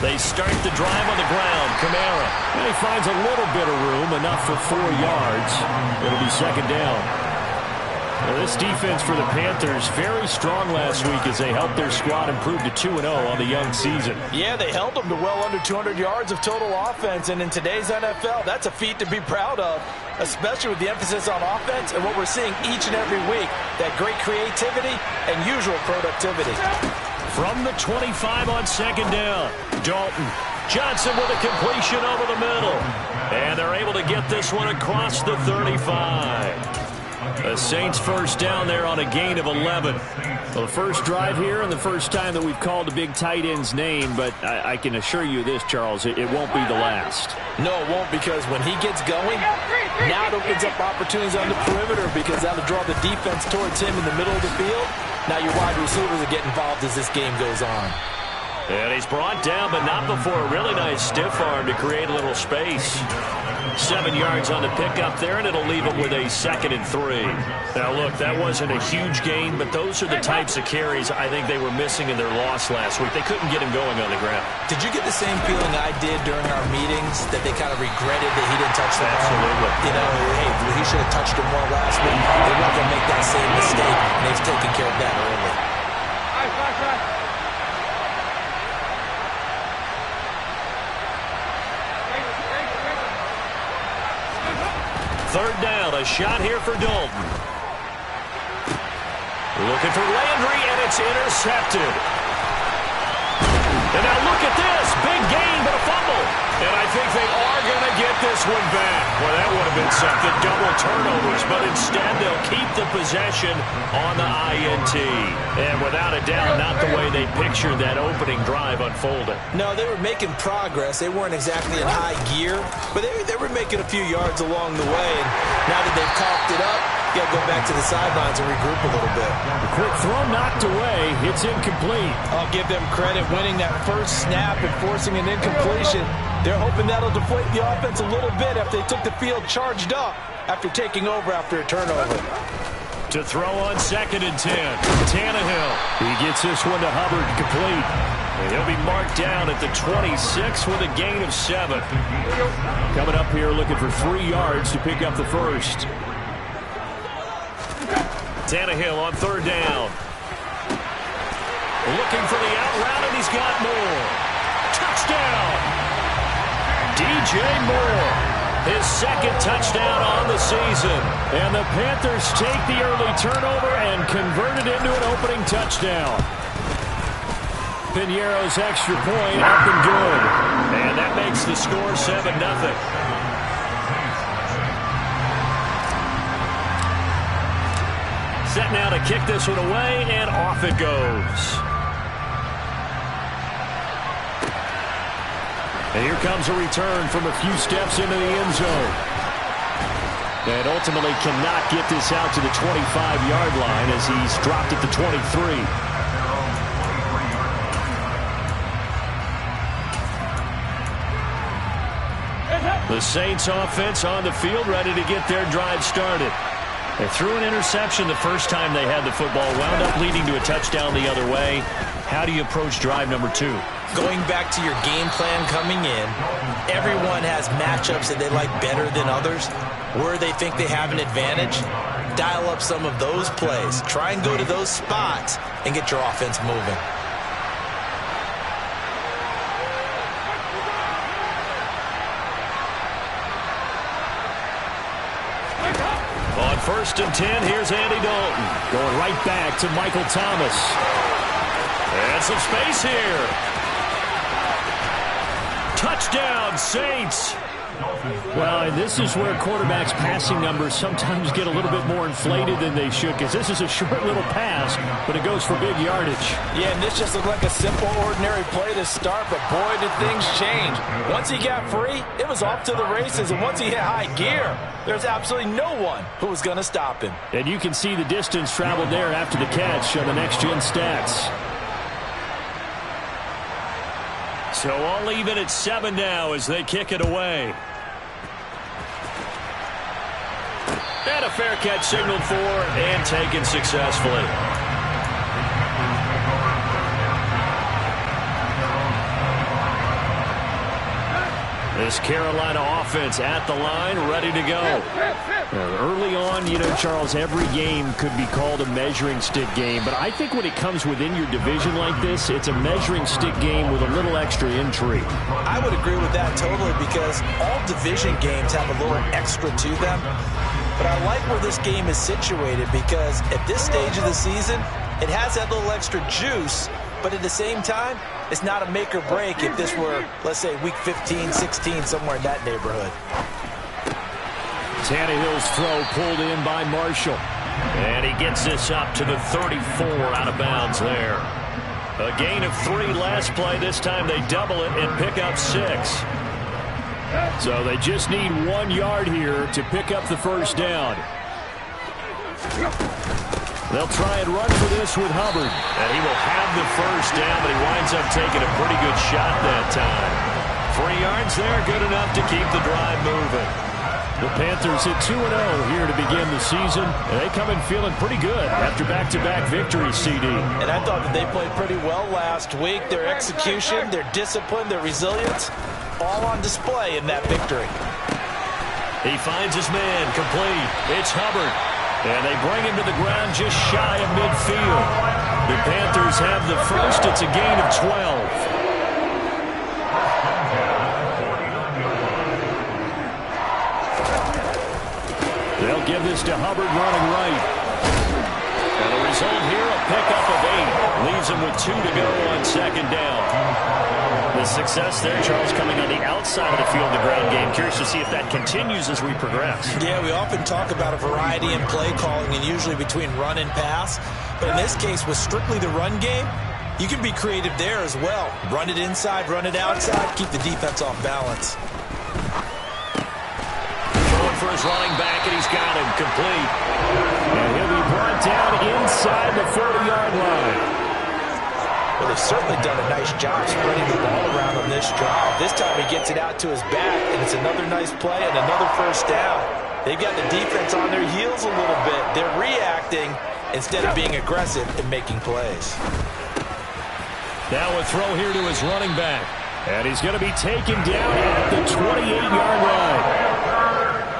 They start the drive on the ground. Kamara. And he finds a little bit of room, enough for 4 yards. It'll be second down. Well, this defense for the Panthers very strong last week as they helped their squad improve to 2-0 on the young season. Yeah, they held them to well under 200 yards of total offense, and in today's NFL, that's a feat to be proud of, especially with the emphasis on offense and what we're seeing each and every week, that great creativity and usual productivity. From the 25 on second down, Dalton. Johnson with a completion over the middle. And they're able to get this one across the 35. The Saints first down there on a gain of 11. Well, the first drive here and the first time that we've called a big tight end's name, but I can assure you this, Charles, it won't be the last. No, it won't, because when he gets going, now it opens up opportunities on the perimeter because that'll draw the defense towards him in the middle of the field. Now your wide receivers will get involved as this game goes on. And he's brought down, but not before a really nice stiff arm to create a little space. 7 yards on the pickup there, and it'll leave him with a 2nd and 3. Now, look, that wasn't a huge gain, but those are the types of carries I think they were missing in their loss last week. They couldn't get him going on the ground. Did you get the same feeling I did during our meetings, that they kind of regretted that he didn't touch the ball? Absolutely. You know, hey, he should have touched him more last week. They weren't going to make that same mistake, and they've taken care of that early. Third down, a shot here for Dalton. Looking for Landry, and it's intercepted. And now look at this. Big gain, but a fumble. And I think they are going to get this one back. Well, that would have been something. Double turnovers, but instead they'll keep the possession on the INT. And without a doubt, not the way they pictured that opening drive unfolding. No, they were making progress. They weren't exactly in high gear, but they were making a few yards along the way. And now that they've coughed it up, you got to go back to the sidelines and regroup a little bit. The quick throw knocked away. It's incomplete. I'll give them credit winning that first snap and forcing an incompletion. They're hoping that'll deflate the offense a little bit after they took the field charged up after taking over after a turnover. To throw on 2nd and 10. Tannehill. He gets this one to Hubbard, complete. And he'll be marked down at the 26 with a gain of 7. Coming up here looking for 3 yards to pick up the first. Tannehill on third down. Looking for the out route, and he's got more. Touchdown! DJ Moore, his 2nd touchdown on the season. And the Panthers take the early turnover and convert it into an opening touchdown. Piñeiro's extra point up and good. And that makes the score 7-0. Set now to kick this one away, and off it goes. And here comes a return from a few steps into the end zone. And ultimately cannot get this out to the 25-yard line as he's dropped at the 23. The Saints offense on the field, ready to get their drive started. They threw an interception the first time they had the football, wound up leading to a touchdown the other way. How do you approach drive number 2? Going back to your game plan coming in, everyone has matchups that they like better than others. Where they think they have an advantage, dial up some of those plays. Try and go to those spots and get your offense moving. On 1st and 10, here's Andy Dalton. Going right back to Michael Thomas. And some space here. Touchdown, Saints. Well, and this is where quarterbacks' passing numbers sometimes get a little bit more inflated than they should, because this is a short little pass, but it goes for big yardage. Yeah, and this just looked like a simple, ordinary play to start, but boy, did things change. Once he got free, it was off to the races, and once he hit high gear, there's absolutely no one who was going to stop him. And you can see the distance traveled there after the catch on the next-gen stats. So all even at 7 now as they kick it away. And a fair catch signaled for and taken successfully. This Carolina offense at the line, ready to go. Early on, you know, Charles, every game could be called a measuring stick game, but I think when it comes within your division like this, it's a measuring stick game with a little extra intrigue. I would agree with that totally, because all division games have a little extra to them. But I like where this game is situated, because at this stage of the season, it has that little extra juice, but at the same time, it's not a make or break if this were, let's say, week 15, 16, somewhere in that neighborhood. Tannehill's throw pulled in by Marshall. And he gets this up to the 34, out of bounds there. A gain of 3 last play. This time they double it and pick up 6. So they just need 1 yard here to pick up the first down. They'll try and run for this with Hubbard. And he will have the first down, but he winds up taking a pretty good shot that time. 3 yards there, good enough to keep the drive moving. The Panthers at 2-0 here to begin the season. And they come in feeling pretty good after back-to-back victories, CD. And I thought that they played pretty well last week. Their execution, their discipline, their resilience, all on display in that victory. He finds his man, complete. It's Hubbard. And they bring him to the ground just shy of midfield. The Panthers have the first. It's a gain of 12. They'll give this to Hubbard running right. And the result here, a pickup of 8. Leaves him with 2 to go on second down. The success there, Charles, coming on the outside of the field in the ground game. Curious to see if that continues as we progress. Yeah, we often talk about a variety in play calling, and usually between run and pass. But in this case, with strictly the run game, you can be creative there as well. Run it inside, run it outside, keep the defense off balance. Throwing for his running back, and he's got him complete. And he'll be brought down inside the 40-yard line. Well, they've certainly done a nice job spreading the ball around on this drive. This time he gets it out to his back, and it's another nice play and another first down. They've got the defense on their heels a little bit. They're reacting instead of being aggressive and making plays. Now a throw here to his running back. And he's going to be taken down at the 28-yard line.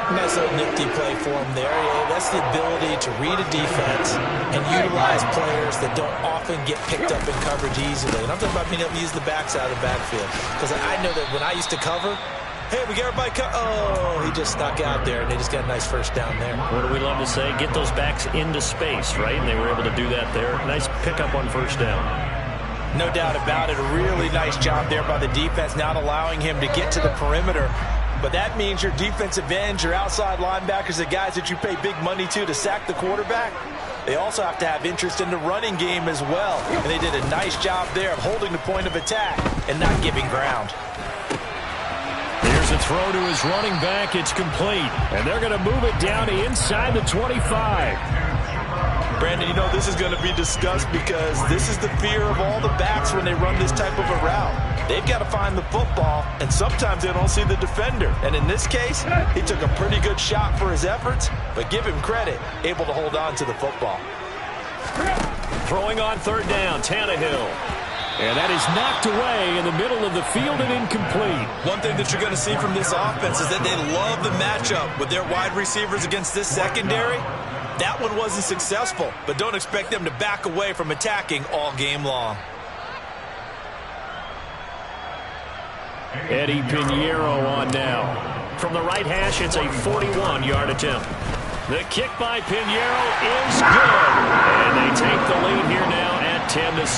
Nice little nifty play for him there. Yeah, that's the ability to read a defense and utilize players that don't often get picked up in coverage easily. And I'm talking about being able to use the backside of the backfield. Because I know that when I used to cover, hey, we got everybody oh, he just snuck out there, and they just got a nice first down there. What do we love to say? Get those backs into space, right? And they were able to do that there. Nice pickup on first down. No doubt about it. A really nice job there by the defense, not allowing him to get to the perimeter. But that means your defensive ends, your outside linebackers, the guys that you pay big money to sack the quarterback, they also have to have interest in the running game as well. And they did a nice job there of holding the point of attack and not giving ground. Here's a throw to his running back. It's complete. And they're going to move it down to inside the 25. Brandon, you know this is going to be discussed because this is the fear of all the backs when they run this type of a route. They've got to find the football, and sometimes they don't see the defender. And in this case, he took a pretty good shot for his efforts, but give him credit, able to hold on to the football. Throwing on third down, Tannehill. And that is knocked away in the middle of the field and incomplete. One thing that you're going to see from this offense is that they love the matchup with their wide receivers against this secondary. That one wasn't successful, but don't expect them to back away from attacking all game long. Eddie Pinheiro on now. From the right hash, it's a 41-yard attempt. The kick by Pinheiro is good. And they take the lead here now at 10-7.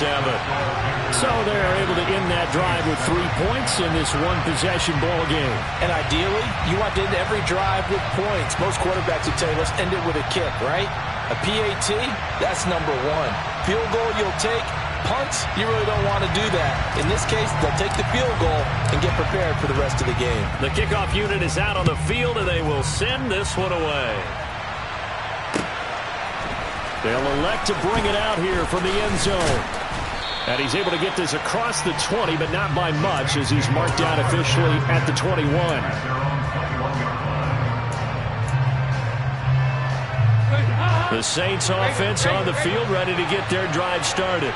So they're able to end that drive with 3 points in this one-possession ball game. And ideally, you want to end every drive with points. Most quarterbacks would tell you, let's end it with a kick, right? A PAT, that's number 1. Field goal you'll take. Punts, you really don't want to do that. In this case, they'll take the field goal and get prepared for the rest of the game. The kickoff unit is out on the field, and they will send this one away. They'll elect to bring it out here from the end zone. And he's able to get this across the 20, but not by much, as he's marked down officially at the 21. The Saints offense on the field, ready to get their drive started.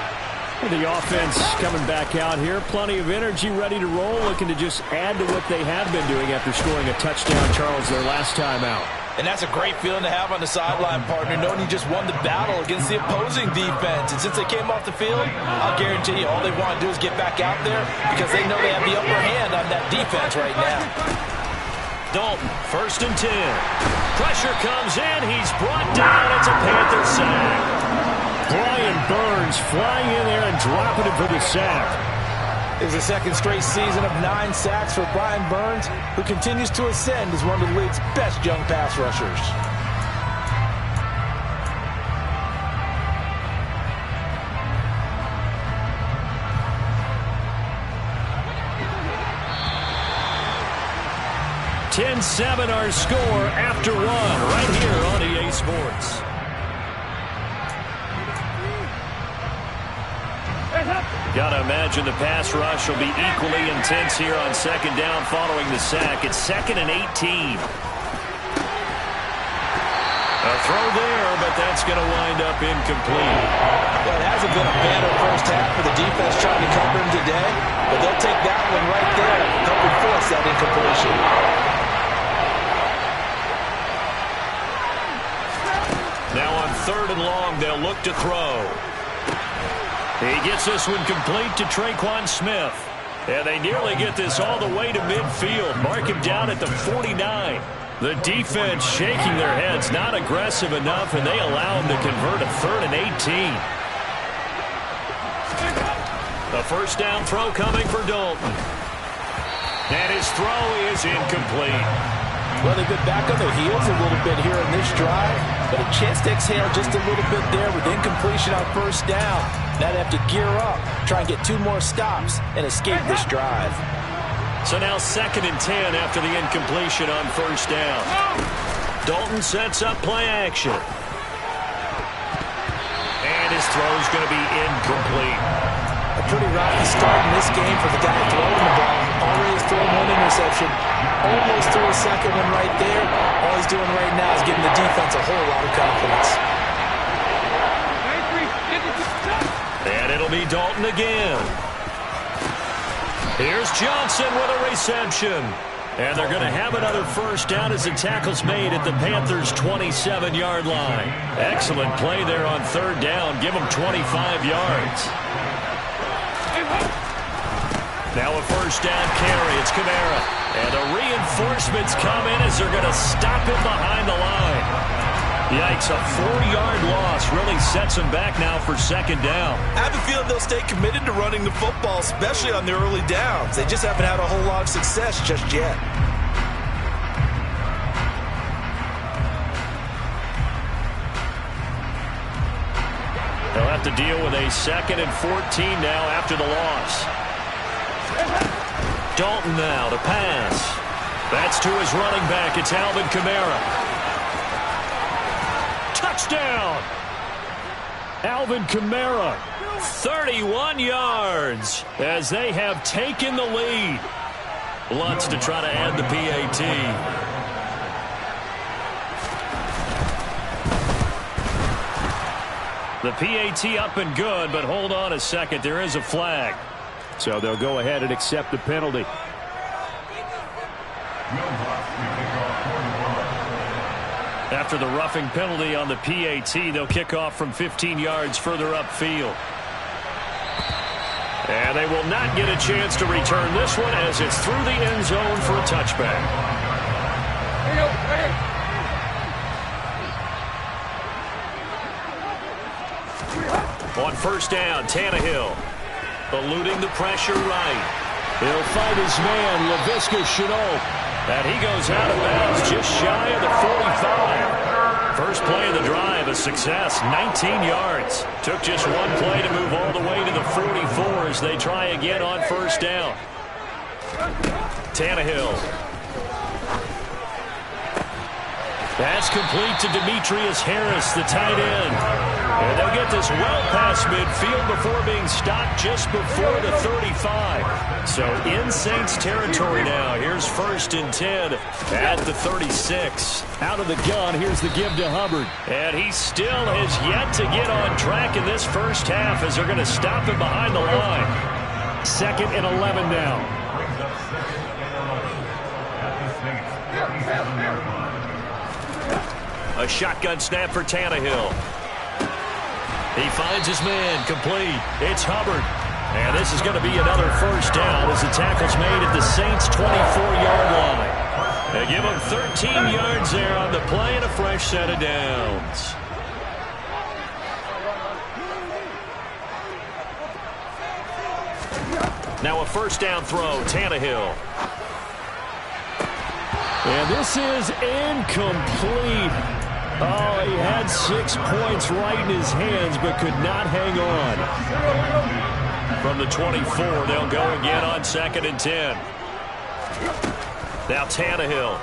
The offense coming back out here. Plenty of energy, ready to roll, looking to just add to what they have been doing after scoring a touchdown, Charles, their last time out. And that's a great feeling to have on the sideline, partner, knowing you just won the battle against the opposing defense. And since they came off the field, I'll guarantee you all they want to do is get back out there because they know they have the upper hand on that defense right now. Dalton, 1st and 10. Pressure comes in. He's brought down. It's a Panther sack. Brian Burns flying in there and dropping it for the sack. It's the 2nd straight season of 9 sacks for Brian Burns, who continues to ascend as one of the league's best young pass rushers. (10-7) our score after 1 right here on EA Sports. Got to imagine the pass rush will be equally intense here on 2nd down following the sack. It's 2nd and 18. A throw there, but that's going to wind up incomplete. Well, it hasn't been a banner first half for the defense trying to cover him today, but they'll take that one right there, helping force that incompletion. Now on 3rd and long, they'll look to throw. He gets this one complete to Traquan Smith. And they nearly get this all the way to midfield. Mark him down at the 49. The defense shaking their heads, not aggressive enough, and they allow him to convert a 3rd and 18. A 1st down throw coming for Dalton. And his throw is incomplete. Well, they've been back on their heels a little bit here in this drive, but a chance to exhale just a little bit there with incompletion on 1st down. Now they have to gear up, try and get 2 more stops, and escape this drive. So now 2nd and 10 after the incompletion on 1st down. Dalton sets up play action. And his throw's going to be incomplete. A pretty rocky start in this game for the guy throwing the ball. Already has thrown 1 interception. Almost threw a 2nd one right there. All he's doing right now is giving the defense a whole lot of confidence. And it'll be Dalton again. Here's Johnson with a reception. And they're going to have another 1st down as the tackle's made at the Panthers' 27-yard line. Excellent play there on 3rd down. Give them 25 yards. Now a 1st down carry. It's Kamara. And the reinforcements come in as they're going to stop him behind the line. Yikes, a 4-yard loss really sets them back now for 2nd down. I have a feeling they'll stay committed to running the football, especially on their early downs. They just haven't had a whole lot of success just yet. They'll have to deal with a 2nd and 14 now after the loss. Dalton now to pass. That's to his running back. It's Alvin Kamara. Touchdown! Alvin Kamara, 31 yards as they have taken the lead. Lutz to try to add the PAT. The PAT up and good, but hold on a second. There is a flag. So they'll go ahead and accept the penalty. After the roughing penalty on the PAT, they'll kick off from 15 yards further upfield. And they will not get a chance to return this one as it's through the end zone for a touchback. On 1st down, Tannehill eluding the pressure right. He'll fight his man, Laviska Shenault. And he goes out of bounds just shy of the 45. First play of the drive, a success, 19 yards. Took just 1 play to move all the way to the 44 as they try again on 1st down. Tannehill. That's complete to Demetrius Harris, the tight end. And they'll get this well past midfield before being stopped just before the 35. So in Saints territory now. Here's 1st and 10 at the 36. Out of the gun, here's the give to Hubbard. And he still has yet to get on track in this first half as they're going to stop him behind the line. 2nd and 11 now. A shotgun snap for Tannehill. He finds his man, complete. It's Hubbard. And this is going to be another first down as the tackle's made at the Saints' 24-yard line. They give him 13 yards there on the play and a fresh set of downs. Now a first down throw, Tannehill. And this is incomplete. Oh, he had 6 points right in his hands, but could not hang on. From the 24, they'll go again on 2nd and 10. Now Tannehill.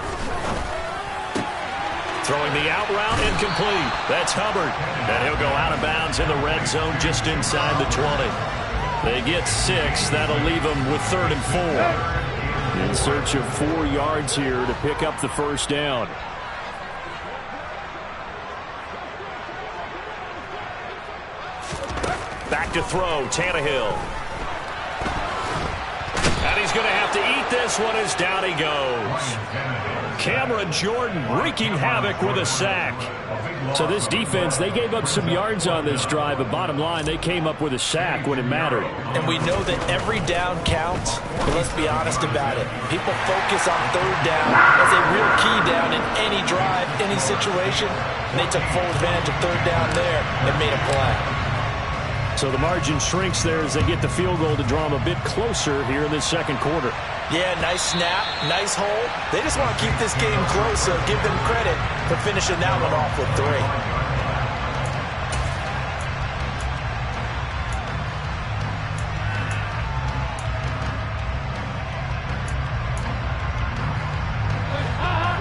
Throwing the out route, incomplete. That's Hubbard. And he'll go out of bounds in the red zone just inside the 20. They get 6. That'll leave them with 3rd and 4. In search of 4 yards here to pick up the first down. Back to throw, Tannehill. And he's going to have to eat this one as down he goes. Cameron Jordan wreaking havoc with a sack. So this defense, they gave up some yards on this drive, but bottom line, they came up with a sack when it mattered. And we know that every down counts, but let's be honest about it. People focus on 3rd down as a real key down in any drive, any situation. And they took full advantage of 3rd down there and made a play. So the margin shrinks there as they get the field goal to draw them a bit closer here in this 2nd quarter. Yeah, nice snap, nice hold. They just want to keep this game close, so give them credit for finishing that one off with 3.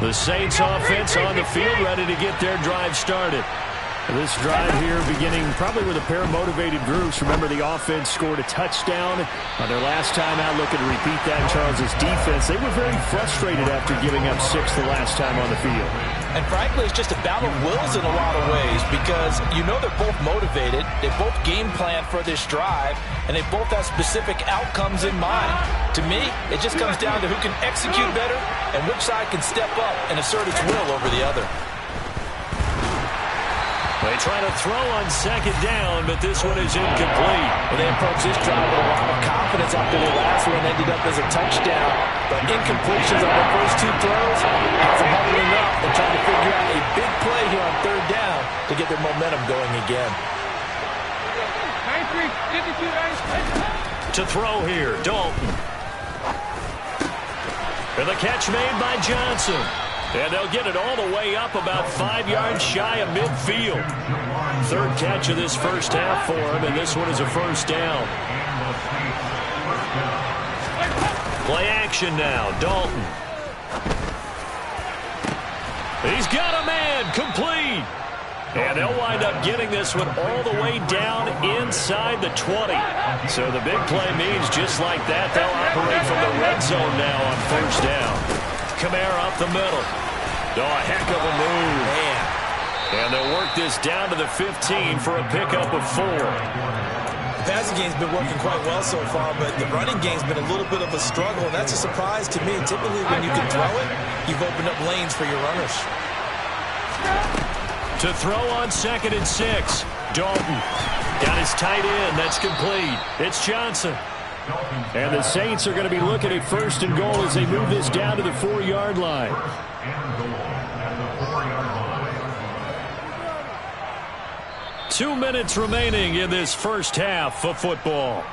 The Saints offense on the field, ready to get their drive started. This drive here beginning probably with a pair of motivated groups. Remember, the offense scored a touchdown on their last time out. Looking to repeat that in Charles's defense. They were very frustrated after giving up 6 the last time on the field. And frankly, it's just a battle of wills in a lot of ways because you know they're both motivated. They both game plan for this drive, and they both have specific outcomes in mind. To me, it just comes down to who can execute better and which side can step up and assert its will over the other. They try to throw on 2nd down, but this one is incomplete. Well, they approach this drive with a lot of confidence after their last one ended up as a touchdown. But incompletions on their first 2 throws has them huddling up and trying to figure out a big play here on 3rd down to get their momentum going again. To throw here, Dalton. And the catch made by Johnson. And they'll get it all the way up about 5 yards shy of midfield. 3rd catch of this first half for him, and this one is a first down. Play action now, Dalton. He's got a man, complete. And they'll wind up getting this one all the way down inside the 20. So the big play means just like that, they'll operate from the red zone now on first down. Kamara up the middle. Oh, a heck of a move. Man. And they'll work this down to the 15 for a pickup of 4. The passing game's been working quite well so far, but the running game's been a little bit of a struggle, and that's a surprise to me. Typically, when you can throw it, you've opened up lanes for your runners. To throw on 2nd and 6. Dalton got his tight end. That's complete. It's Johnson. And the Saints are going to be looking at 1st and goal as they move this down to the 4-yard line. 2 minutes remaining in this first half of football.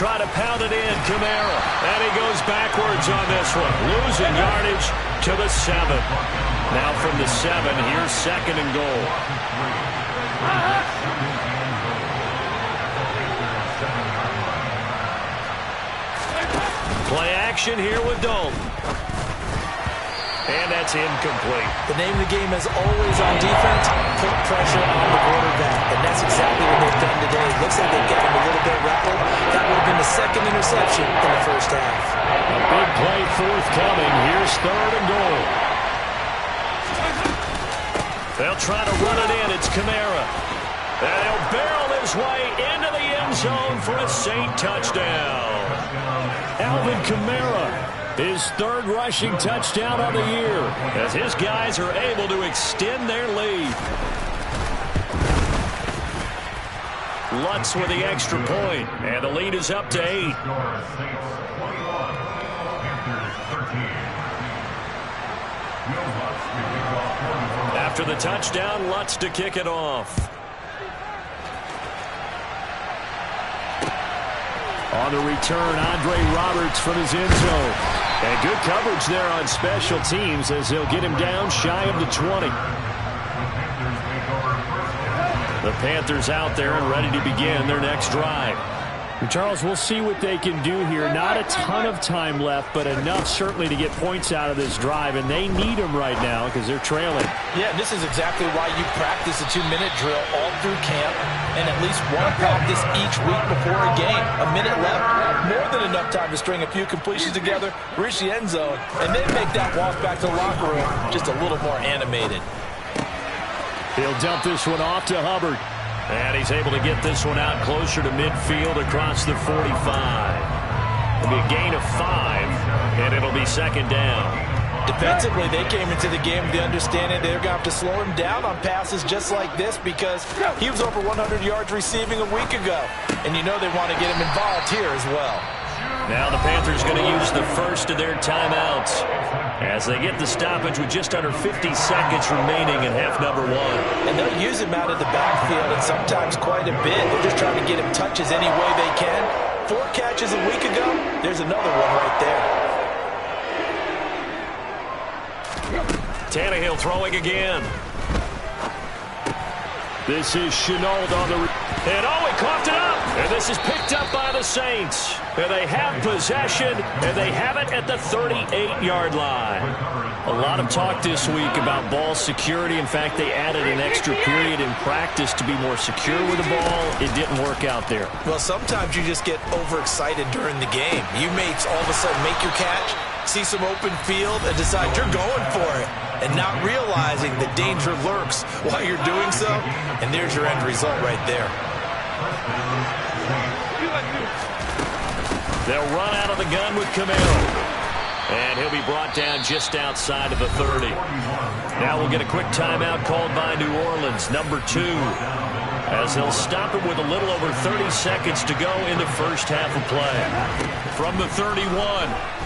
try to pound it in. Kamara. And he goes backwards on this one. Losing yardage to the 7. Now from the 7, here's 2nd and goal. Play action here with Dalton. And that's incomplete. The name of the game is always on defense, put pressure on the quarterback. And that's exactly what they've done today. Looks like they've got him a little bit rattled. That would have been the 2nd interception in the first half. A big play forthcoming. Here's 3rd and goal. They'll try to run it in. It's Kamara. And he'll barrel his way into the end zone for a Saint touchdown. Alvin Kamara. His 3rd rushing touchdown of the year as his guys are able to extend their lead. Lutz with the extra point, and the lead is up to 8. After the touchdown, Lutz to kick it off. On the return, Andre Roberts from his end zone. And good coverage there on special teams as they'll get him down shy of the 20. The Panthers out there and ready to begin their next drive. Charles, we'll see what they can do here. Not a ton of time left, but enough certainly to get points out of this drive, and they need them right now because they're trailing. Yeah, this is exactly why you practice a 2-minute drill all through camp and at least one practice each week before a game. A minute left, more than enough time to string a few completions together, reach the end zone, and then make that walk back to the locker room just a little more animated. He'll dump this one off to Hubbard. And he's able to get this one out closer to midfield across the 45. It'll be a gain of 5, and it'll be 2nd down. Defensively, they came into the game with the understanding they're going to have to slow him down on passes just like this because he was over 100 yards receiving a week ago. And you know they want to get him involved here as well. Now the Panthers going to use the first of their timeouts as they get the stoppage with just under 50 seconds remaining in half number 1. And they'll use him out of the backfield and sometimes quite a bit. They're just trying to get him touches any way they can. 4 catches a week ago. There's another one right there. Tannehill throwing again. This is Chenault on the... And he coughed it up. And this is picked up by the Saints. And they have possession, and they have it at the 38-yard line. A lot of talk this week about ball security. In fact, they added an extra period in practice to be more secure with the ball. It didn't work out there. Well, sometimes you just get overexcited during the game. You may all of a sudden make your catch, see some open field, and decide you're going for it. And not realizing the danger lurks while you're doing so. And there's your end result right there. They'll run out of the gun with Kamara. And he'll be brought down just outside of the 30. Now we'll get a quick timeout called by New Orleans, number 2. As they'll stop him with a little over 30 seconds to go in the first half of play. From the 31,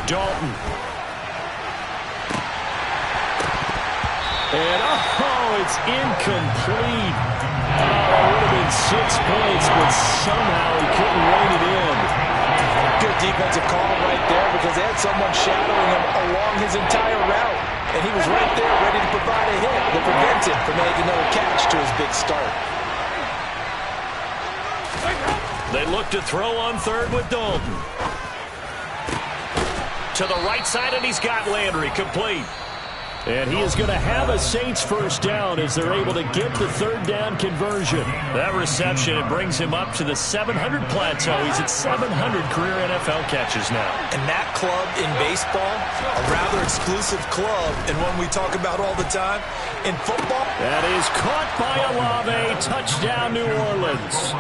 Dalton. And, it's incomplete. It would have been 6 points, but somehow he couldn't rein it in. Good defensive call right there because they had someone shadowing him along his entire route. And he was right there ready to provide a hit that prevents him from making another catch to his big start. They look to throw on 3rd with Dalton. To the right side, and he's got Landry complete. And he is going to have a Saints first down as they're able to get the 3rd down conversion. That reception, it brings him up to the 700 plateau. He's at 700 career NFL catches now. And that club in baseball, a rather exclusive club, and one we talk about all the time. In football, that is caught by Olave. Touchdown, New Orleans.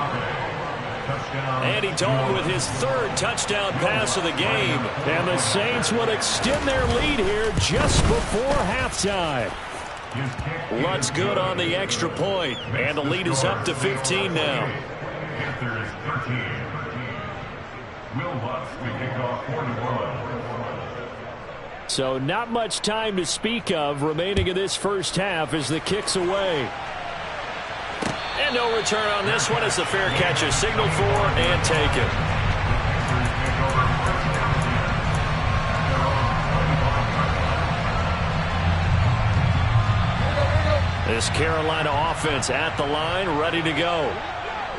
Andy Dalton with his 3rd touchdown pass of the game. And the Saints will extend their lead here just before halftime. Lutz good on the extra point. And the lead is up to 15 now. So not much time to speak of remaining in this first half as the kick's away. And no return on this one as the fair catch is signaled for and taken. This Carolina offense at the line, ready to go.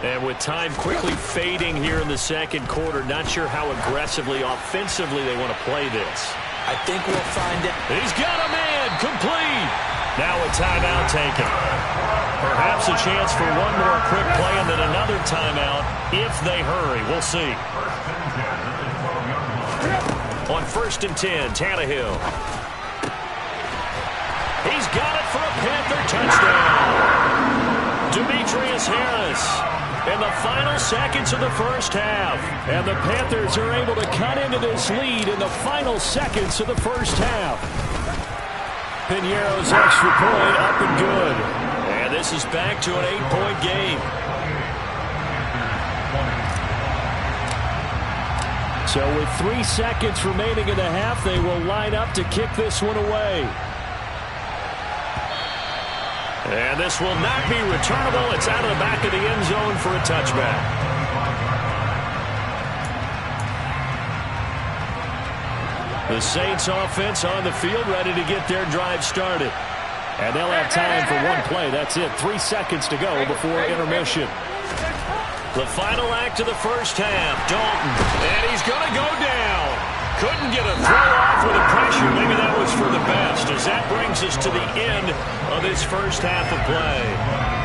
And with time quickly fading here in the second quarter, not sure how aggressively, offensively they want to play this. I think we'll find it. He's got a man, complete. Now a timeout taken. Perhaps a chance for one more quick play and then another timeout if they hurry. We'll see. On 1st and 10, Tannehill. He's got it for a Panther touchdown. Demetrius Harris in the final seconds of the first half. And the Panthers are able to cut into this lead in the final seconds of the first half. Piñeiro's extra point up and good. And this is back to an 8-point game. So with 3 seconds remaining in the half, they will line up to kick this one away. And this will not be returnable. It's out of the back of the end zone for a touchback. The Saints offense on the field ready to get their drive started. And they'll have time for one play. That's it. 3 seconds to go before intermission. The final act of the first half. Dalton. And he's going to go down. Couldn't get a throw off with the pressure. Maybe that was for the best, as that brings us to the end of this first half of play.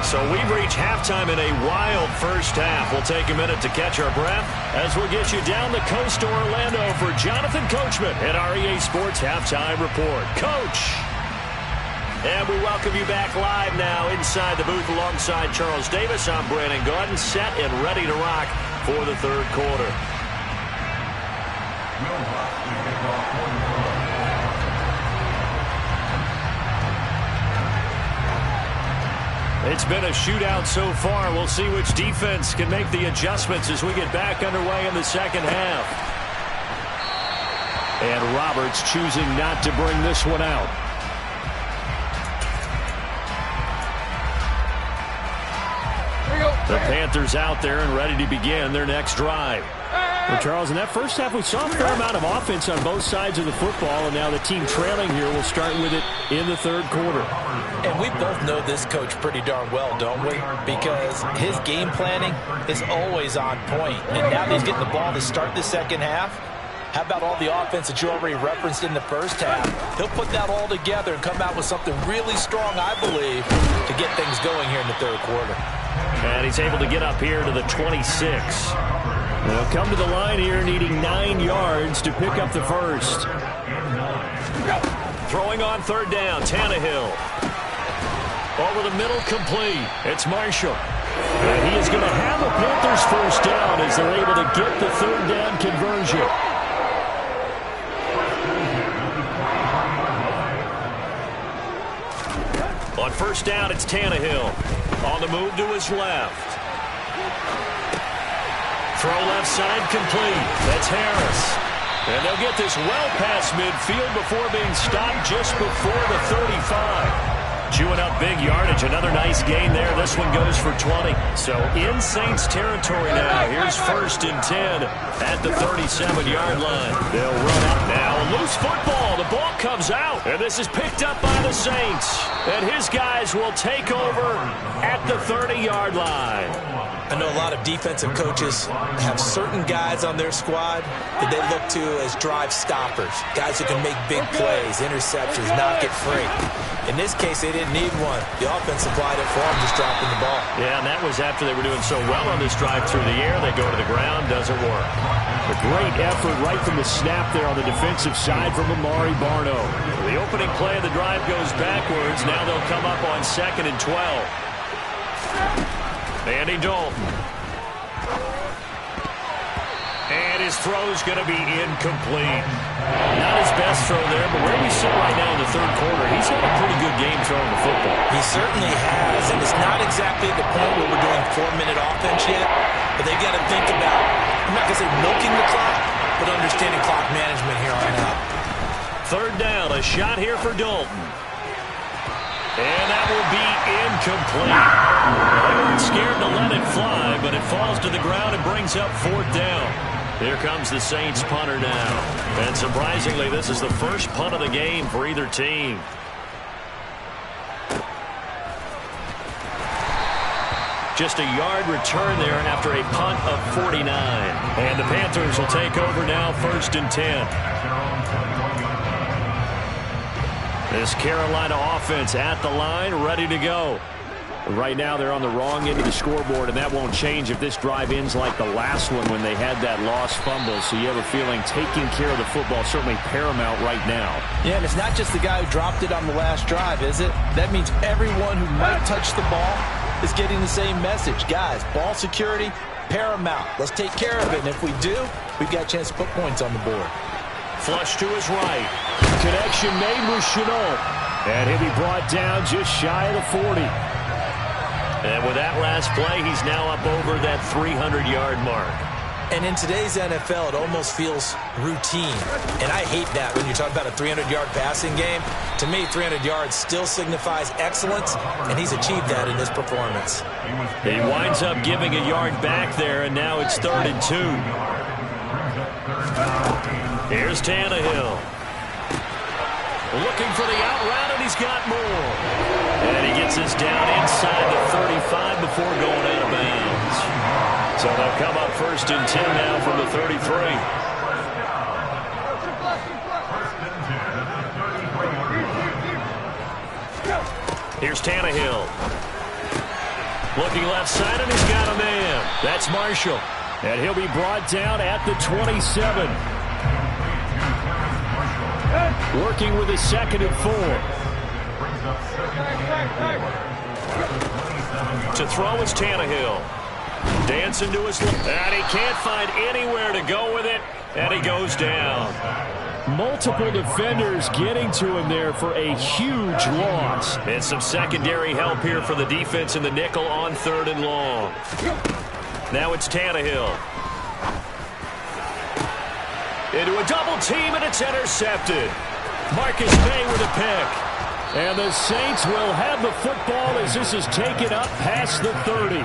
So we've reached halftime in a wild first half. We'll take a minute to catch our breath as we'll get you down the coast to Orlando for Jonathan Coachman at REA Sports Halftime Report. Coach! And we welcome you back live now inside the booth alongside Charles Davis. I'm Brandon Gaudin, set and ready to rock for the third quarter. It's been a shootout so far. We'll see which defense can make the adjustments as we get back underway in the second half. And Roberts choosing not to bring this one out. The Panthers out there and ready to begin their next drive. Well, Charles, in that first half, we saw a fair amount of offense on both sides of the football, and now the team trailing here will start with it in the third quarter. And we both know this coach pretty darn well, don't we? Because his game planning is always on point. And now that he's getting the ball to start the second half, how about all the offense that you already referenced in the first half? He'll put that all together and come out with something really strong, I believe, to get things going here in the third quarter. And he's able to get up here to the 26. They'll come to the line here needing 9 yards to pick up the first. Throwing on third down, Tannehill. Over the middle, complete. It's Marshall. And he is going to have the Panthers first down as they're able to get the third down conversion. On first down, it's Tannehill. On the move to his left. Throw left side complete. That's Harris. And they'll get this well past midfield before being stopped just before the 35. Chewing up big yardage. Another nice gain there. This one goes for 20. So in Saints territory now. Here's 1st and 10 at the 37-yard line. They'll run up now. Loose football. The ball comes out. And this is picked up by the Saints. And his guys will take over at the 30-yard line. I know a lot of defensive coaches have certain guys on their squad that they look to as drive stoppers, guys who can make big plays, interceptions, not get free. In this case, they didn't need one. The offense supplied it for them, just dropping the ball. Yeah, and that was after they were doing so well on this drive through the air. They go to the ground, doesn't work. A great effort right from the snap there on the defensive side from Amari Barno. The opening play of the drive goes backwards. Now they'll come up on 2nd and 12. Andy Dalton. And his throw's going to be incomplete. Not his best throw there, but where we sit right now in the third quarter, he's had a pretty good game throwing the football. He certainly has, and it's not exactly at the point where we're doing 4-minute offense yet, but they've got to think about, I'm not going to say milking the clock, but understanding clock management here on out. Third down, a shot here for Dalton. And that will be incomplete. They weren't scared to let it fly, but it falls to the ground and brings up 4th down. Here comes the Saints punter now. And surprisingly, this is the first punt of the game for either team. Just a yard return there after a punt of 49. And the Panthers will take over now, 1st and 10. This Carolina offense at the line, ready to go. Right now they're on the wrong end of the scoreboard, and that won't change if this drive ends like the last one when they had that lost fumble. So you have a feeling taking care of the football certainly paramount right now. Yeah, and it's not just the guy who dropped it on the last drive, is it? That means everyone who might touch the ball is getting the same message. Guys, ball security, paramount. Let's take care of it, and if we do, we've got a chance to put points on the board. Flush to his right. Connection made with Chenault. And he'll be brought down just shy of the 40. And with that last play, he's now up over that 300-yard mark. And in today's NFL, it almost feels routine. And I hate that when you're talking about a 300-yard passing game. To me, 300 yards still signifies excellence, and he's achieved that in this performance. He winds up giving a yard back there, and now it's 3rd and 2. Here's Tannehill. Looking for the out route, and he's got more. And he gets us down inside the 35 before going out of bounds. So they'll come up 1st and 10 now from the 33. Here's Tannehill. Looking left side, and he's got a man. That's Marshall. And he'll be brought down at the 27. Working with a 2nd and 4. To throw is Tannehill. Dancing to his left. And he can't find anywhere to go with it. And he goes down. Multiple defenders getting to him there for a huge loss. And some secondary help here for the defense in the nickel on 3rd and long. Now it's Tannehill. Into a double team, and it's intercepted. Marcus May with a pick. And the Saints will have the football as this is taken up past the 30.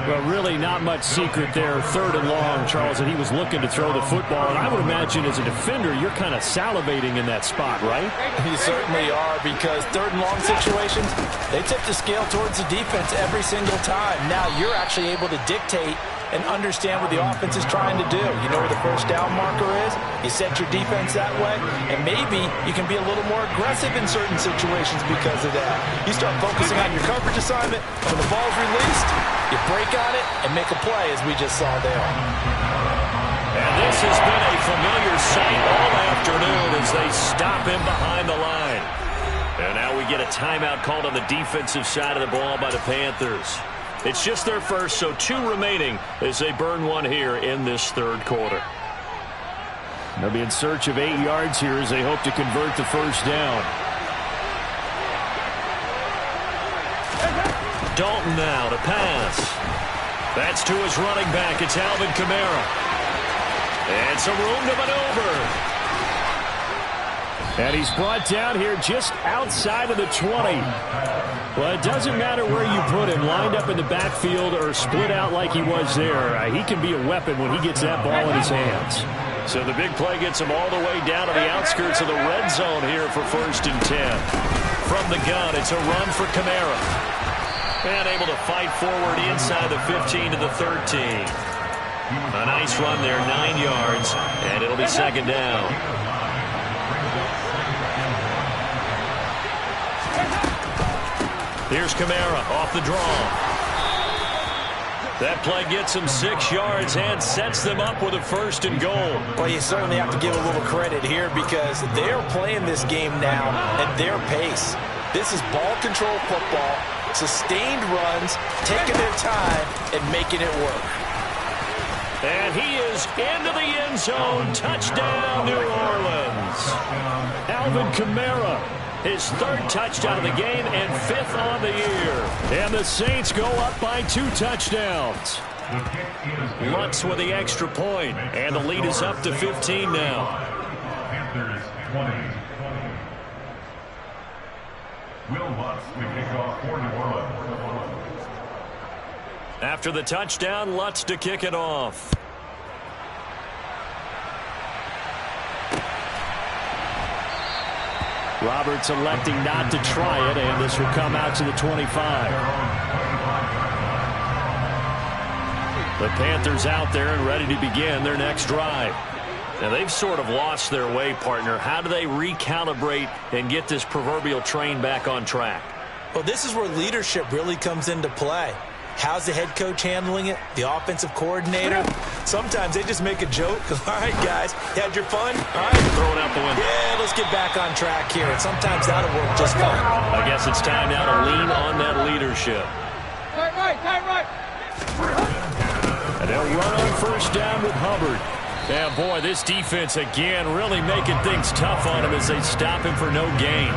Well, really not much secret there. 3rd and long, Charles, and he was looking to throw the football. And I would imagine as a defender, you're kind of salivating in that spot, right? You certainly are, because 3rd and long situations, they tip the scale towards the defense every single time. Now you're actually able to dictate and understand what the offense is trying to do. You know where the first down marker is. You set your defense that way, and maybe you can be a little more aggressive in certain situations because of that. You start focusing on your coverage assignment. When the ball's released, you break on it and make a play, as we just saw there. And this has been a familiar sight all afternoon as they stop him behind the line. And now we get a timeout called on the defensive side of the ball by the Panthers. It's just their first, so 2 remaining as they burn one here in this 3rd quarter. They'll be in search of 8 yards here as they hope to convert the first down. Dalton now to pass. That's to his running back. It's Alvin Kamara. And some room to maneuver. And he's brought down here just outside of the 20. Well, it doesn't matter where you put him, lined up in the backfield or split out like he was there. He can be a weapon when he gets that ball in his hands. So the big play gets him all the way down to the outskirts of the red zone here for 1st and 10. From the gun, it's a run for Kamara. And able to fight forward inside the 15 to the 13. A nice run there, 9 yards, and it'll be 2nd down. Here's Kamara off the draw. That play gets him 6 yards and sets them up with a 1st and goal. Well, you certainly have to give a little credit here because they're playing this game now at their pace. This is ball control football, sustained runs, taking their time and making it work. And he is into the end zone. Touchdown, New Orleans. Alvin Kamara. His 3rd touchdown of the game and 5th on the year. And the Saints go up by 2 touchdowns. Lutz with the extra point, and the lead is up to 15 now. Panthers 20. Will Lutz the kickoff for New Orleans. After the touchdown, Lutz to kick it off. Roberts electing not to try it, and this will come out to the 25. The Panthers out there and ready to begin their next drive. Now, they've sort of lost their way, partner. How do they recalibrate and get this proverbial train back on track? Well, this is where leadership really comes into play. How's the head coach handling it? The offensive coordinator? Sometimes they just make a joke. All right, guys, you had your fun? All right. Throw it out the window. Yeah, let's get back on track here. And sometimes that'll work just fine. I guess it's time now to lean on that leadership. Tight right. And they'll run on first down with Hubbard. Yeah, boy, this defense again really making things tough on him as they stop him for no gain.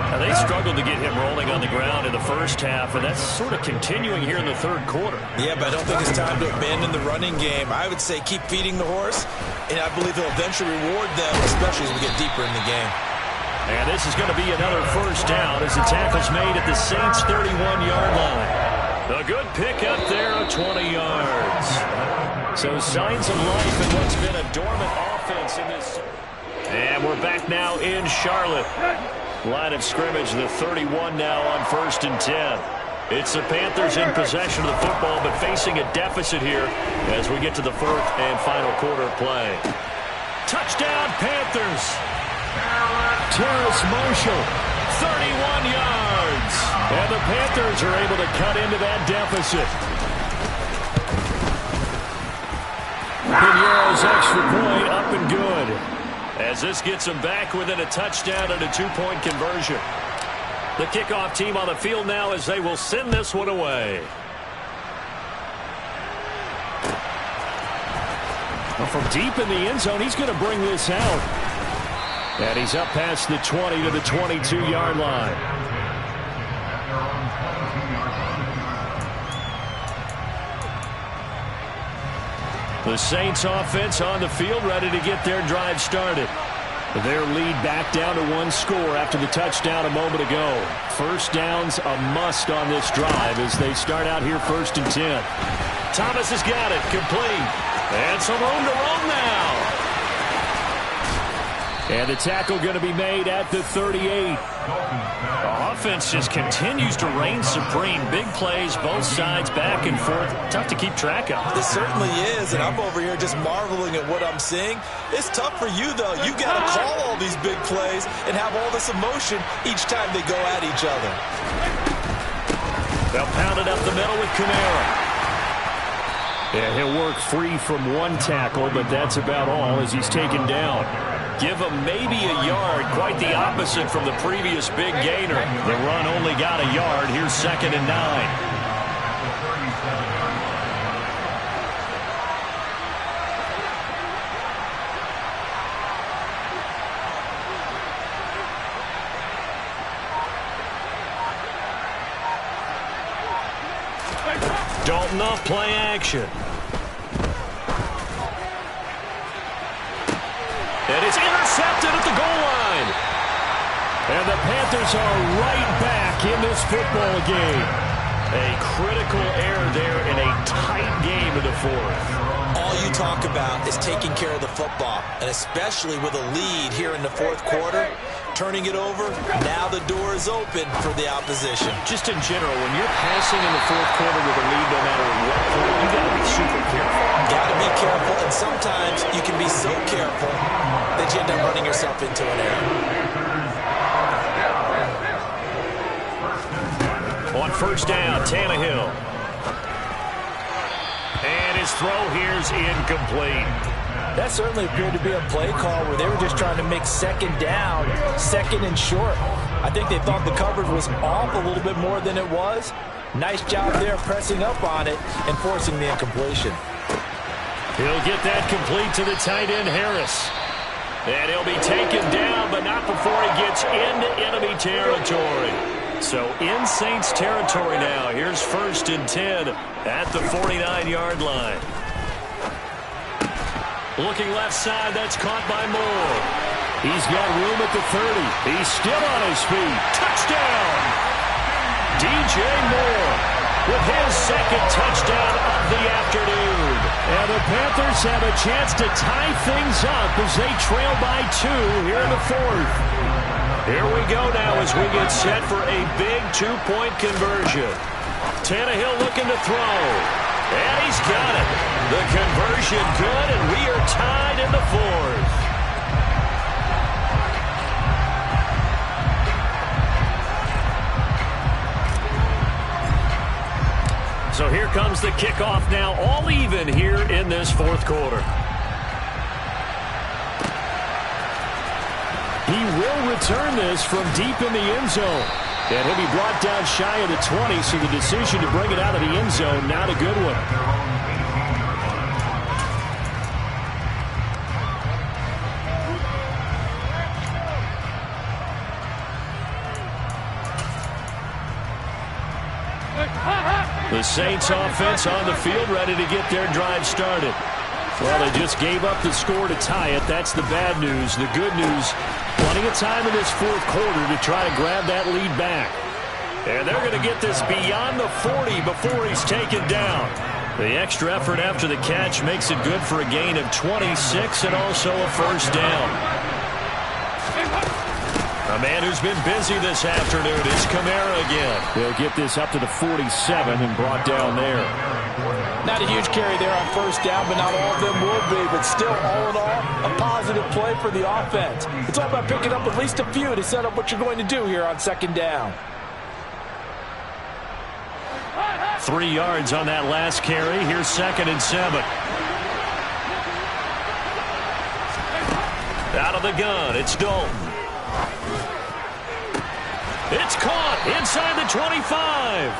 Now, they struggled to get him rolling on the ground in the first half, and that's sort of continuing here in the third quarter. Yeah, but I don't think it's time to abandon the running game. I would say keep feeding the horse, and I believe he'll eventually reward them, especially as we get deeper in the game. And this is going to be another first down as the tackle's made at the Saints' 31-yard line. A good pickup there of 20 yards. So signs of life in what's been a dormant offense in this. And we're back now in Charlotte. Line of scrimmage, the 31 now on 1st and 10. It's the Panthers in possession of the football, but facing a deficit here as we get to the fourth and final quarter play. Touchdown, Panthers. Terrace Marshall, 31 yards. And the Panthers are able to cut into that deficit. Pinheiro's extra point up and good. As this gets them back within a touchdown and a two-point conversion. The kickoff team on the field now as they will send this one away. Well, from deep in the end zone, he's going to bring this out. And he's up past the 20 to the 22-yard line. The Saints offense on the field ready to get their drive started. Their lead back down to one score after the touchdown a moment ago. First down's a must on this drive as they start out here 1st and 10. Thomas has got it, complete. And some room to roam now. And the tackle going to be made at the 38. The offense just continues to reign supreme. Big plays, both sides, back and forth. Tough to keep track of. This certainly is, and I'm over here just marveling at what I'm seeing. It's tough for you, though. You got to call all these big plays and have all this emotion each time they go at each other. They'll pound it up the middle with Kamara. Yeah, he'll work free from one tackle, but that's about all as he's taken down. Give him maybe a yard, quite the opposite from the previous big gainer. The run only got a yard. Here's 2nd and 9. Dalton off play action. And it's intercepted at the goal line. And the Panthers are right back in this football game. A critical error there in a tight game in the fourth. All you talk about is taking care of the football, and especially with a lead here in the fourth quarter, turning it over, now the door is open for the opposition. Just in general, when you're passing in the fourth quarter with a lead, no matter what point, you got to be super careful. Got to be careful, and sometimes you can be so careful that you end up running yourself into an error. On first down, Tannehill. And his throw here's incomplete. That certainly appeared to be a play call where they were just trying to make second down, second and short. I think they thought the coverage was off a little bit more than it was. Nice job there pressing up on it and forcing the incompletion. He'll get that complete to the tight end, Harris. And he'll be taken down, but not before he gets into enemy territory. So in Saints territory now. Here's 1st and 10 at the 49-yard line. Looking left side, that's caught by Moore. He's got room at the 30. He's still on his feet. Touchdown! DJ Moore with his second touchdown of the afternoon. And the Panthers have a chance to tie things up as they trail by 2 here in the fourth. Here we go now as we get set for a big two-point conversion. Tannehill looking to throw. And he's got it. The conversion good, and we are tied in the fourth. So here comes the kickoff now, all even here in this fourth quarter. He will return this from deep in the end zone. And he'll be brought down shy of the 20, so the decision to bring it out of the end zone, not a good one. The Saints offense on the field, ready to get their drive started. Well, they just gave up the score to tie it. That's the bad news. The good news, plenty of time in this fourth quarter to try to grab that lead back. And they're going to get this beyond the 40 before he's taken down. The extra effort after the catch makes it good for a gain of 26 and also a first down. A man who's been busy this afternoon is Kamara again. They'll get this up to the 47 and brought down there. Not a huge carry there on first down, but not all of them will be. But still, all in all, a positive play for the offense. It's all about picking up at least a few to set up what you're going to do here on second down. 3 yards on that last carry. Here's 2nd and 7. Out of the gun, it's Dalton. It's caught inside the 25.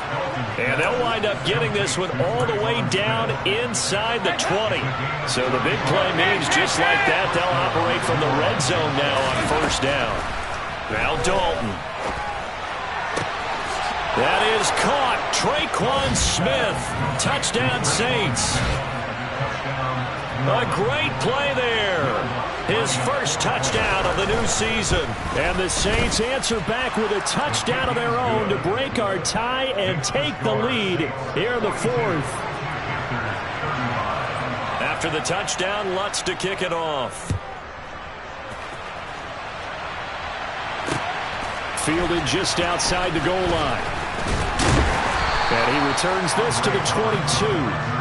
And they'll wind up getting this one all the way down inside the 20. So the big play means just like that, they'll operate from the red zone now on first down. Now Dalton. That is caught. Traquan Smith. Touchdown Saints. A great play there. His first touchdown of the new season. And the Saints answer back with a touchdown of their own to break our tie and take the lead here in the fourth. After the touchdown, Lutz to kick it off. Fielded just outside the goal line. And he returns this to the 22.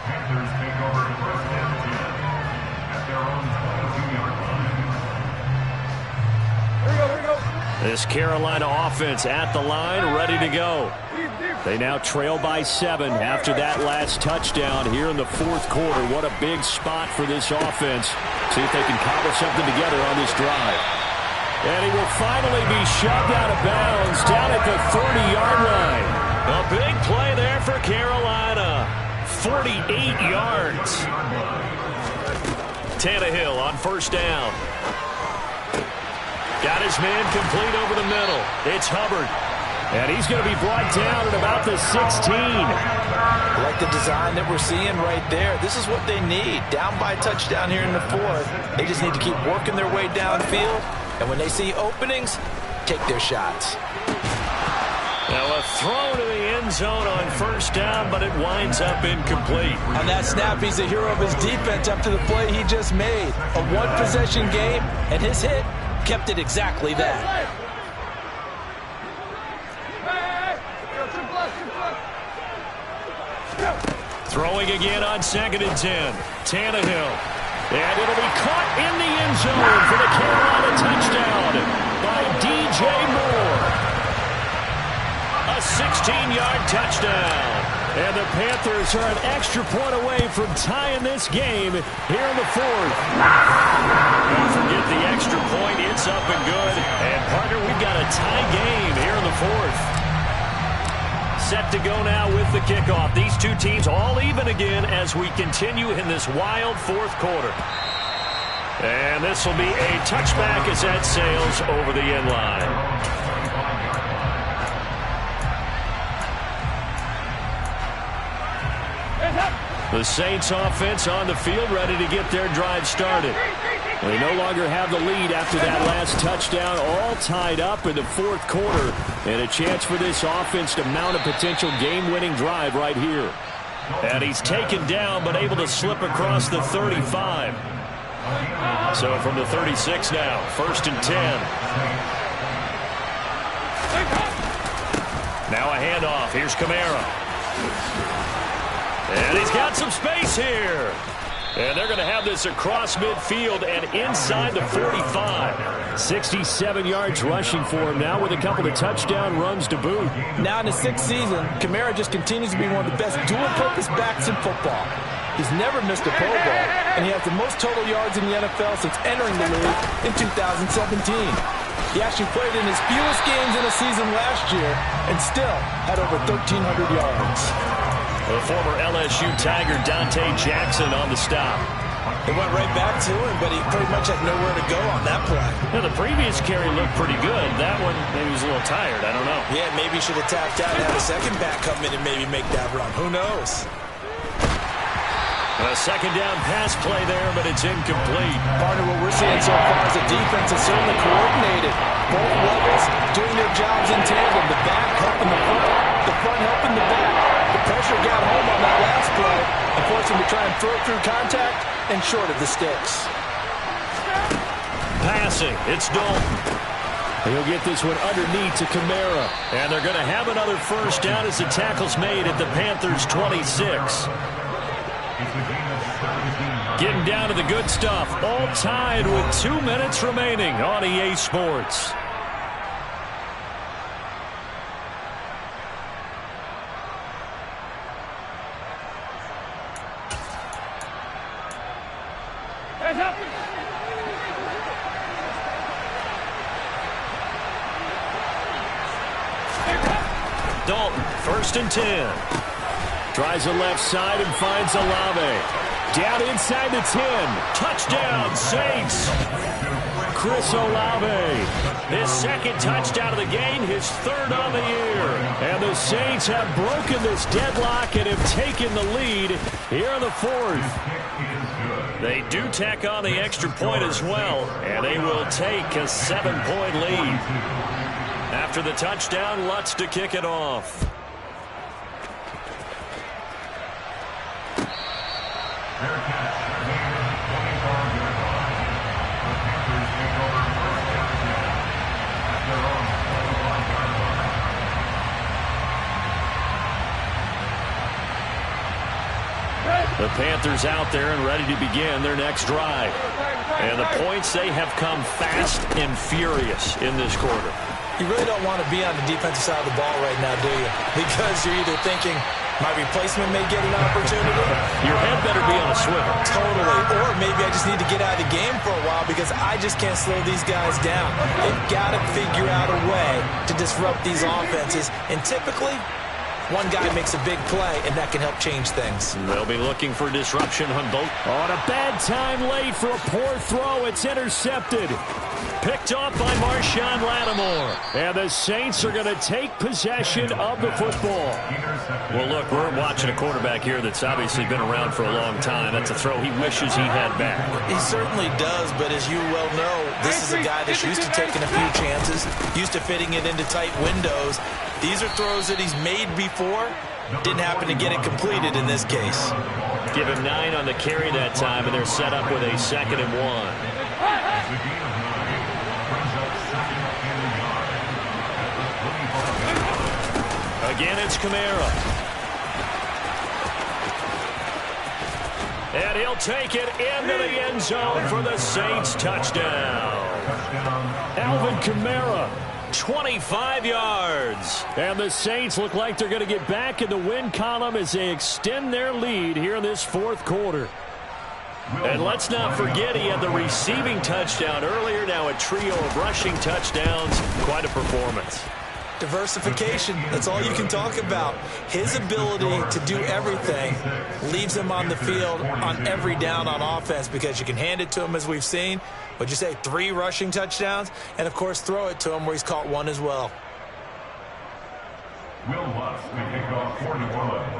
Panthers take over 1st and 10 at their own 22-yard line. Here we go. This Carolina offense at the line, ready to go. They now trail by 7 after that last touchdown here in the fourth quarter. What a big spot for this offense. See if they can cobble something together on this drive. And he will finally be shoved out of bounds down at the 30-yard line. A big play there for Carolina. 48 yards. Tannehill on first down. Got his man complete over the middle. It's Hubbard. And he's going to be brought down at about the 16. Like the design that we're seeing right there. This is what they need. Down by a touchdown here in the fourth. They just need to keep working their way downfield. And when they see openings, take their shots. Now a throw to the end zone on first down, but it winds up incomplete. On that snap, he's a hero of his defense up to the play he just made. A one-possession game, and his hit kept it exactly that. Throwing again on 2nd and 10. Tannehill. And it'll be caught in the end zone for the Carolina touchdown by DJ Moore. A 16-yard touchdown. And the Panthers are an extra point away from tying this game here in the fourth. Don't forget the extra point. It's up and good. And, partner, we've got a tie game here in the fourth. Set to go now with the kickoff. These two teams all even again as we continue in this wild fourth quarter. And this will be a touchback as that sails over the end line. The Saints offense on the field ready to get their drive started. They no longer have the lead after that last touchdown, all tied up in the fourth quarter. And a chance for this offense to mount a potential game-winning drive right here. And he's taken down but able to slip across the 35. So from the 36 now, 1st and 10. Now a handoff. Here's Kamara. And he's got some space here. And they're going to have this across midfield and inside the 45. 67 yards rushing for him now with a couple of touchdown runs to boot. Now in his 6th season, Kamara just continues to be one of the best dual-purpose backs in football. He's never missed a Pro Bowl, and he has the most total yards in the NFL since entering the league in 2017. He actually played in his fewest games in a season last year and still had over 1,300 yards. The former LSU Tiger Dante Jackson on the stop. It went right back to him, but he pretty much had nowhere to go on that play. Yeah, the previous carry looked pretty good. That one, maybe he was a little tired. I don't know. Yeah, maybe he should have tapped out and had a second back come in and maybe make that run. Who knows? A second down pass play there, but it's incomplete. Partner, what we're seeing so far is the defense is certainly coordinated. Both levels doing their jobs in tandem. The back helping the front helping the back. The pressure got home on that last play and forced him to try and throw it through contact and short of the sticks. Passing, it's Dalton. He'll get this one underneath to Kamara. And they're going to have another first down as the tackle's made at the Panthers' 26. Getting down to the good stuff. All tied with 2 minutes remaining on EA Sports. Dalton, 1st and 10. Tries the left side and finds Olave. Down inside the 10. Touchdown, Saints. Chris Olave. His 2nd touchdown of the game, his 3rd on the year. And the Saints have broken this deadlock and have taken the lead here in the 4th. They do tack on the extra point as well, and they will take a 7-point lead. After the touchdown, Lutz to kick it off. The Panthers out there and ready to begin their next drive. And the points, they have come fast and furious in this quarter. You really don't want to be on the defensive side of the ball right now, do you? Because you're either thinking, my replacement may get an opportunity. Your head better be on a swivel. Totally. Or maybe I just need to get out of the game for a while because I just can't slow these guys down. They've got to figure out a way to disrupt these offenses. And typically, one guy makes a big play, and that can help change things. They'll be looking for disruption on both. On a bad time late for a poor throw. It's intercepted. Picked off by Marshawn Lattimore. And the Saints are going to take possession of the football. Well, look, we're watching a quarterback here that's obviously been around for a long time. That's a throw he wishes he had back. He certainly does, but as you well know, this is a guy that's used to taking a few chances, used to fitting it into tight windows. These are throws that he's made before. Didn't happen to get it completed in this case. Give him 9 on the carry that time, and they're set up with a 2nd and 1. Again, it's Kamara. And he'll take it into the end zone for the Saints touchdown. Alvin Kamara 25 yards. And the Saints look like they're going to get back in the win column as they extend their lead here in this fourth quarter. And let's not forget he had the receiving touchdown earlier. Now a trio of rushing touchdowns. Quite a performance. Diversification, that's all you can talk about. His ability to do everything leaves him on the field on every down on offense because you can hand it to him as we've seen. What'd you say, 3 rushing touchdowns? And, of course, throw it to him where he's caught 1 as well. Will Lutz will kick off for New Orleans.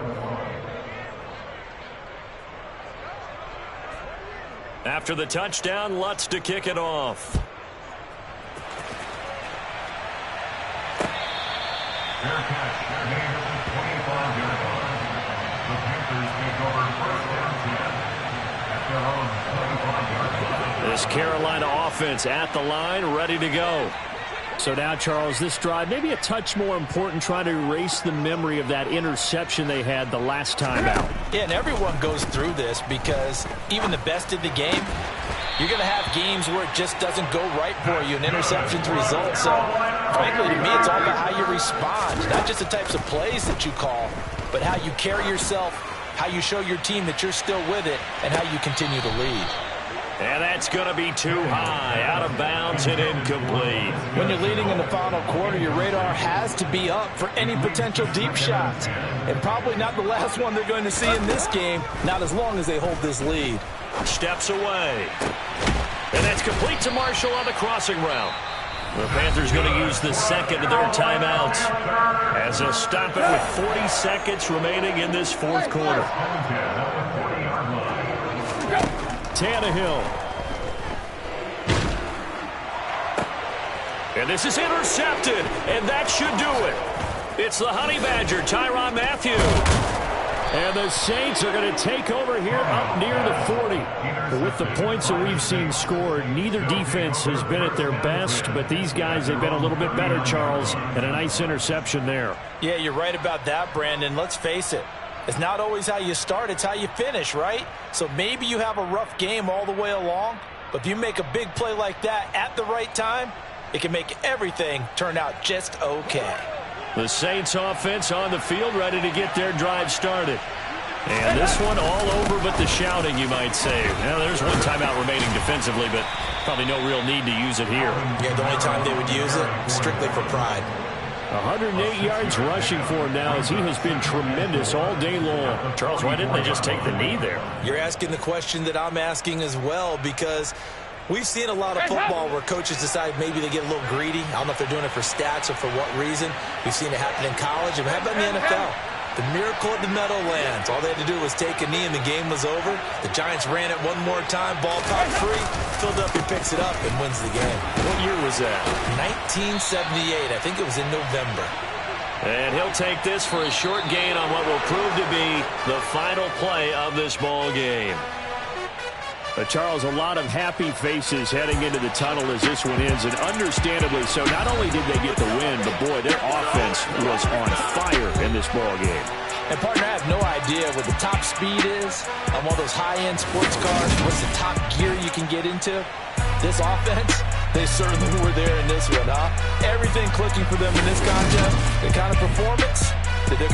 After the touchdown, Lutz to kick it off. Fair catch. Their game is the 25-yard line. The Panthers take over first and 10 at their own 25-yard line. This Carolina offense at the line, ready to go. So now, Charles, this drive maybe a touch more important, trying to erase the memory of that interception they had the last time out. Yeah, and everyone goes through this because even the best in the game, you're going to have games where it just doesn't go right for you, and interceptions result. So, frankly, to me, it's all about how you respond, not just the types of plays that you call, but how you carry yourself, how you show your team that you're still with it, and how you continue to lead. And that's going to be too high, out of bounds and incomplete. When you're leading in the final quarter, your radar has to be up for any potential deep shots. And probably not the last one they're going to see in this game, not as long as they hold this lead. Steps away. And that's complete to Marshall on the crossing route. The Panthers going to use the second of their timeouts as they'll stop it with 40 seconds remaining in this fourth quarter. Tannehill. And this is intercepted, and that should do it. It's the Honey Badger, Tyrann Mathieu. And the Saints are going to take over here up near the 40. But with the points that we've seen scored, neither defense has been at their best, but these guys have been a little bit better, Charles, and a nice interception there. Yeah, you're right about that, Brandon. Let's face it. It's not always how you start, it's how you finish, right? So maybe you have a rough game all the way along, but if you make a big play like that at the right time, it can make everything turn out just okay. The Saints offense on the field, ready to get their drive started. And this one all over but the shouting, you might say. Now, there's one timeout remaining defensively, but probably no real need to use it here. Yeah, the only time they would use it, strictly for pride. 108 yards rushing for him now as he has been tremendous all day long. Charles, why didn't they just take the knee there? You're asking the question that I'm asking as well, because we've seen a lot of football where coaches decide maybe they get a little greedy. I don't know if they're doing it for stats or for what reason. We've seen it happen in college, and how about in the NFL? The miracle of the Meadowlands. All they had to do was take a knee and the game was over. The Giants ran it one more time, ball caught free. Philadelphia picks it up and wins the game. What year was that? 1978. I think it was in November. And he'll take this for a short gain on what will prove to be the final play of this ball game. Charles, a lot of happy faces heading into the tunnel as this one ends, and understandably so. Not only did they get the win, but boy, their offense was on fire in this ball game. And, partner, I have no idea what the top speed is on one of those high-end sports cars. What's the top gear you can get into? This offense, they certainly were there in this one, huh? Everything clicking for them in this contest, the kind of performance that they're